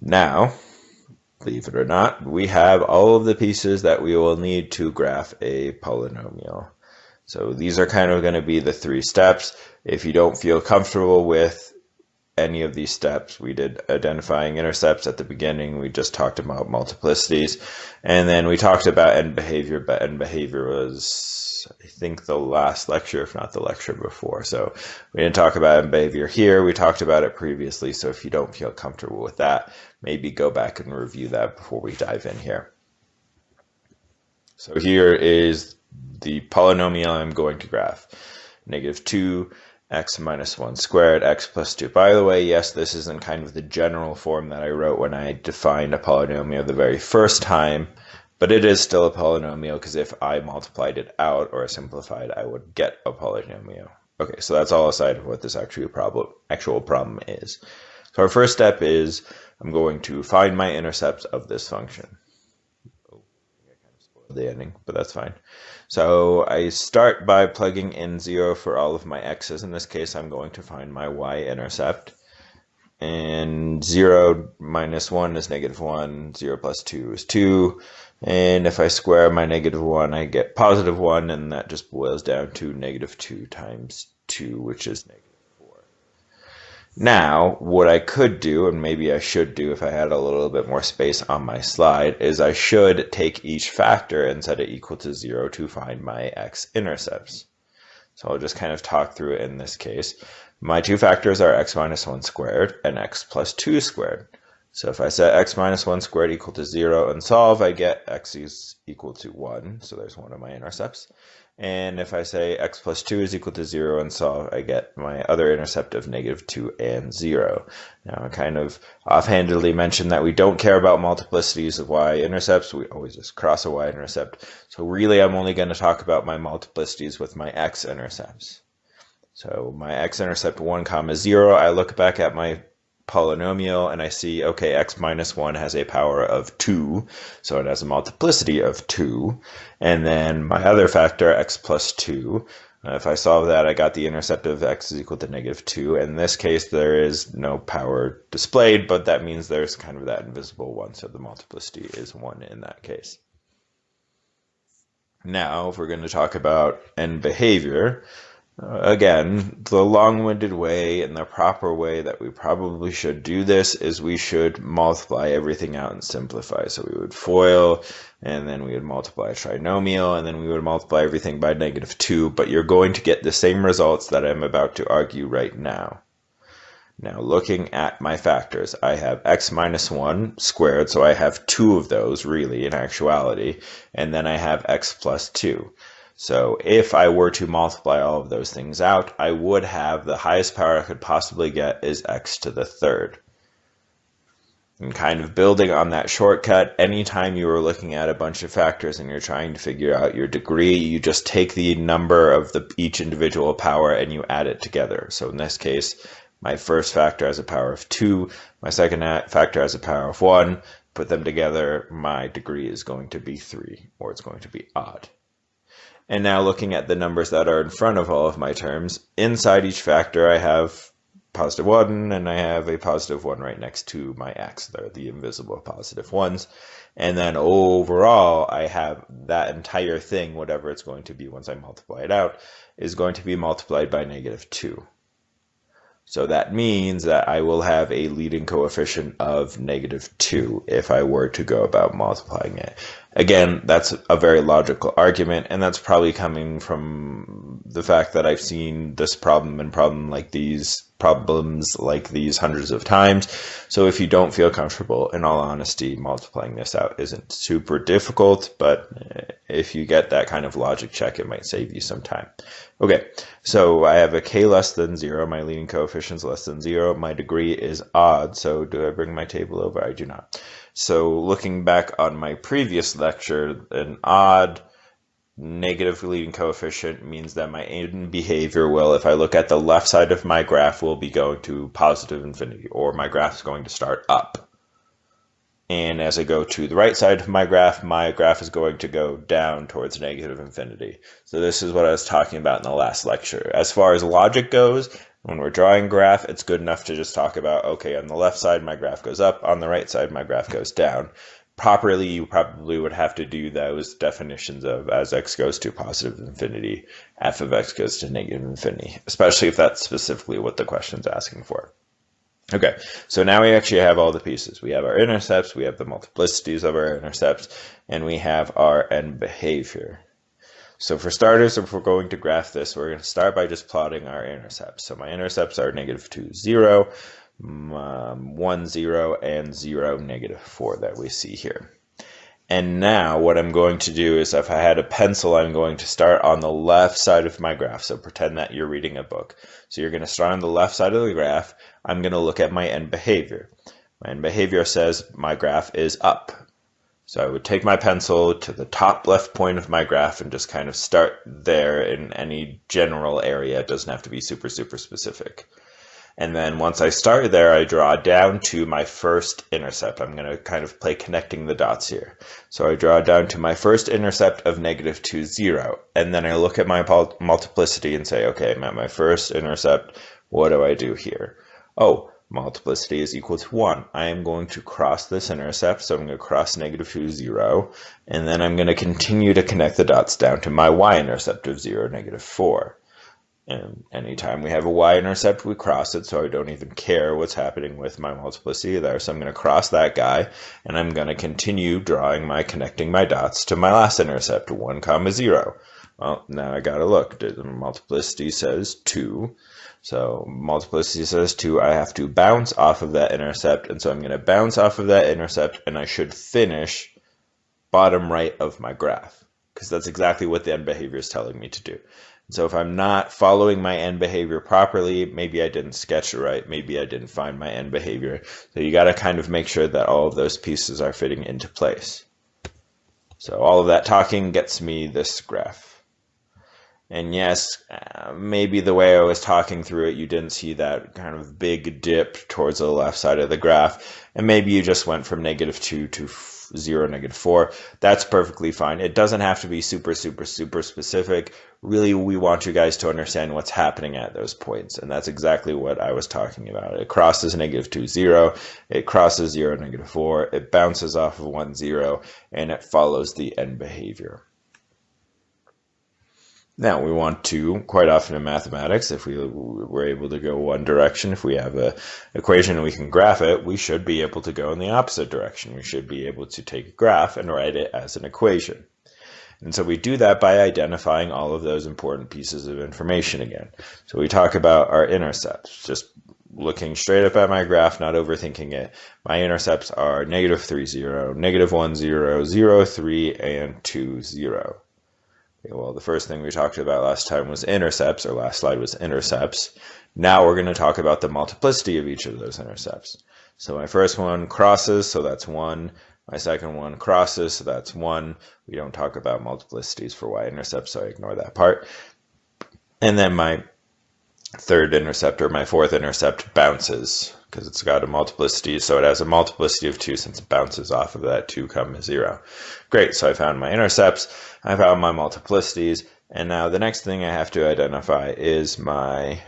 Now, believe it or not, we have all of the pieces that we will need to graph a polynomial. So these are kind of going to be the 3 steps. If you don't feel comfortable with any of these steps, we did identifying intercepts at the beginning. We just talked about multiplicities, and then we talked about end behavior, but end behavior was, I think, the last lecture, if not the lecture before. So we didn't talk about end behavior here. We talked about it previously. So if you don't feel comfortable with that, maybe go back and review that before we dive in here. So here is the polynomial I'm going to graph. Negative 2 x minus 1 squared, x plus 2. By the way, yes, this isn't kind of the general form that I wrote when I defined a polynomial the very first time, but it is still a polynomial because if I multiplied it out or simplified, I would get a polynomial. Okay, so that's all aside of what this actual problem is. So our first step is I'm going to find my intercepts of this function. Oh, I kind of spoiled the ending, but that's fine. So I start by plugging in 0 for all of my x's. In this case, I'm going to find my y-intercept. And 0 minus 1 is negative 1. 0 plus 2 is 2. And if I square my negative 1, I get positive 1. And that just boils down to negative 2 times 2, which is negative 4. Now, what I could do, and maybe I should do if I had a little bit more space on my slide, is I should take each factor and set it equal to 0 to find my x-intercepts. So I'll just kind of talk through it in this case. My 2 factors are x minus 1 squared and x plus 2 squared. So if I set x minus 1 squared equal to 0 and solve, I get x is equal to 1. So there's one of my intercepts. And if I say x plus 2 is equal to 0 and solve, I get my other intercept of negative 2 and 0. Now, I kind of offhandedly mentioned that we don't care about multiplicities of y-intercepts. We always just cross a y-intercept. So really, I'm only going to talk about my multiplicities with my x-intercepts. So my x-intercept 1 comma 0, I look back at my polynomial and I see, okay, x minus 1 has a power of 2, so it has a multiplicity of 2. And then my other factor, x plus 2, if I solve that, I got the intercept of x is equal to negative 2. In this case, there is no power displayed, but that means there's kind of that invisible 1, so the multiplicity is 1 in that case. Now, if we're going to talk about end behavior, again, the long-winded way and the proper way that we probably should do this is we should multiply everything out and simplify. So we would FOIL, and then we would multiply a trinomial, and then we would multiply everything by negative 2, but you're going to get the same results that I'm about to argue right now. Now, looking at my factors, I have x minus 1 squared, so I have 2 of those, really, in actuality, and then I have x plus 2. So if I were to multiply all of those things out, I would have the highest power I could possibly get is x to the third. And kind of building on that shortcut, anytime you are looking at a bunch of factors and you're trying to figure out your degree, you just take the number of each individual power and you add it together. So in this case, my first factor has a power of 2, my second factor has a power of 1. Put them together, my degree is going to be 3, or it's going to be odd. And now looking at the numbers that are in front of all of my terms, inside each factor I have positive 1, and I have a positive 1 right next to my x. They're the invisible positive ones. And then overall, I have that entire thing, whatever it's going to be once I multiply it out, is going to be multiplied by negative 2. So that means that I will have a leading coefficient of negative 2 if I were to go about multiplying it. Again, that's a very logical argument, and that's probably coming from the fact that I've seen this problem and problems like these hundreds of times. So if you don't feel comfortable, in all honesty, multiplying this out isn't super difficult, but if you get that kind of logic check, it might save you some time. Okay, so I have a k less than 0, my leading coefficient is less than 0, my degree is odd, so do I bring my table over? I do not. So looking back on my previous lecture, an odd negative leading coefficient means that my end behavior will, if I look at the left side of my graph, will be going to positive infinity, or my graph is going to start up. And as I go to the right side of my graph is going to go down towards negative infinity. So this is what I was talking about in the last lecture. As far as logic goes, when we're drawing a graph, it's good enough to just talk about, okay, on the left side, my graph goes up. On the right side, my graph goes down. Properly, you probably would have to do those definitions of as x goes to positive infinity, f of x goes to negative infinity, especially if that's specifically what the question's asking for. Okay, so now we actually have all the pieces. We have our intercepts, we have the multiplicities of our intercepts, and we have our end behavior. So for starters, if we're going to graph this, we're going to start by just plotting our intercepts. So my intercepts are -2, 0, 1, 0, and 0, -4 that we see here. And now what I'm going to do is, if I had a pencil, I'm going to start on the left side of my graph. So pretend that you're reading a book. So you're going to start on the left side of the graph. I'm going to look at my end behavior. My end behavior says my graph is up. So I would take my pencil to the top left point of my graph and just kind of start there in any general area. It doesn't have to be super specific. And then once I start there, I draw down to my first intercept. I'm going to kind of play connecting the dots here. So I draw down to my first intercept of -2, 0. And then I look at my multiplicity and say, okay, I'm at my first intercept. What do I do here? Oh, multiplicity is equal to 1. I am going to cross this intercept. So I'm going to cross -2, 0. And then I'm going to continue to connect the dots down to my y-intercept of 0, -4. And anytime we have a y-intercept, we cross it, so I don't even care what's happening with my multiplicity there. So I'm going to cross that guy, and I'm going to continue connecting my dots to my last intercept, 1, 0. Well, now I got to look. The multiplicity says 2. So multiplicity says 2. I have to bounce off of that intercept, and so I'm going to bounce off of that intercept, and I should finish bottom right of my graph, because that's exactly what the end behavior is telling me to do. So if I'm not following my end behavior properly, maybe I didn't sketch it right, maybe I didn't find my end behavior. So you got to kind of make sure that all of those pieces are fitting into place. So all of that talking gets me this graph. And yes, maybe the way I was talking through it, you didn't see that kind of big dip towards the left side of the graph. And maybe you just went from -2 to 0, -4. That's perfectly fine. It doesn't have to be super specific. Really, we want you guys to understand what's happening at those points. And that's exactly what I was talking about. It crosses -2, 0. It crosses 0, -4. It bounces off of 1, 0. And it follows the end behavior. Now, we want to, quite often in mathematics, if we're able to go one direction, if we have an equation and we can graph it, we should be able to go in the opposite direction. We should be able to take a graph and write it as an equation. And so we do that by identifying all of those important pieces of information again. So we talk about our intercepts, just looking straight up at my graph, not overthinking it. My intercepts are -3, 0, -1, 0, 0, 3, and 2, 0. Okay, well, the first thing we talked about last time was intercepts, or last slide was intercepts. Now we're going to talk about the multiplicity of each of those intercepts. So my first one crosses, so that's 1. My second one crosses, so that's 1. We don't talk about multiplicities for y-intercepts, so I ignore that part. And then my third intercept, or my fourth intercept, bounces, because it's got a multiplicity, so it has a multiplicity of 2 since it bounces off of that 2, 0. Great, so I found my intercepts, I found my multiplicities, and now the next thing I have to identify is my...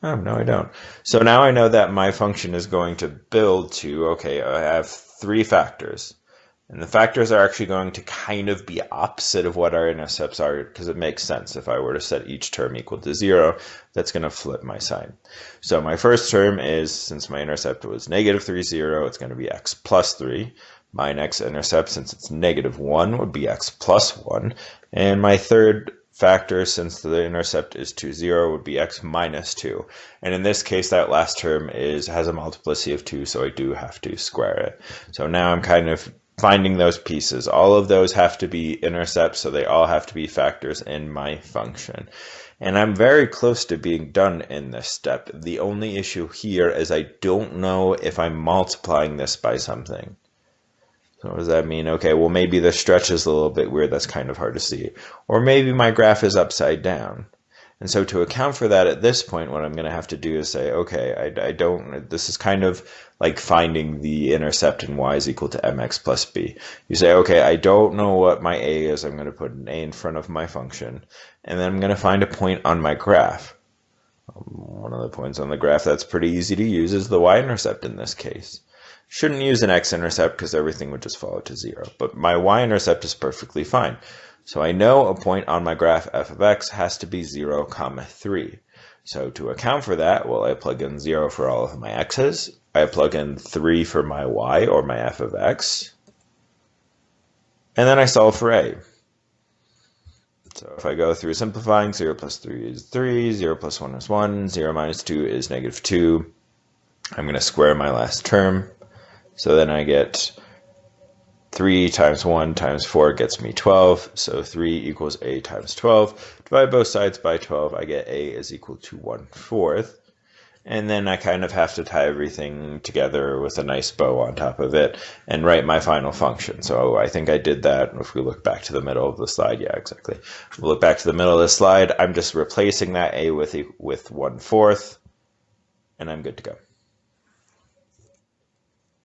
Oh, no, I don't. So now I know that my function is going to build to, okay, I have 3 factors. And the factors are actually going to kind of be opposite of what our intercepts are, because it makes sense. If I were to set each term equal to 0, that's going to flip my sign. So my first term is, since my intercept was -3, 0, it's going to be x plus 3. My next intercept, since it's -1, would be x plus 1. And my third factor, since the intercept is 2, 0, would be x minus 2. And in this case, that last term has a multiplicity of 2, so I do have to square it. So now I'm kind of finding those pieces. All of those have to be intercepts, so they all have to be factors in my function. And I'm very close to being done in this step. The only issue here is I don't know if I'm multiplying this by something. So what does that mean? Okay, well, maybe the stretch is a little bit weird. That's kind of hard to see. Or maybe my graph is upside down. And so to account for that at this point, what I'm going to have to do is say, okay, I don't, this is kind of like finding the intercept in y is equal to mx plus b. You say, okay, I don't know what my a is. I'm going to put an a in front of my function, and then I'm going to find a point on my graph. One of the points on the graph that's pretty easy to use is the y-intercept in this case. Shouldn't use an x-intercept because everything would just fall to 0, but my y-intercept is perfectly fine. So I know a point on my graph f of x has to be 0, 3. So to account for that, well, I plug in 0 for all of my x's. I plug in 3 for my y, or my f of x. And then I solve for a. So if I go through simplifying, 0 plus 3 is 3, 0 plus 1 is 1, 0 minus 2 is negative 2. I'm going to square my last term. So then I get 3 times 1 times 4 gets me 12. So 3 equals a times 12. Divide both sides by 12. I get a is equal to 1/4. And then I kind of have to tie everything together with a nice bow on top of it and write my final function. So I think I did that. If we look back to the middle of the slide, yeah, exactly. If we look back to the middle of the slide, I'm just replacing that a with 1/4, and I'm good to go.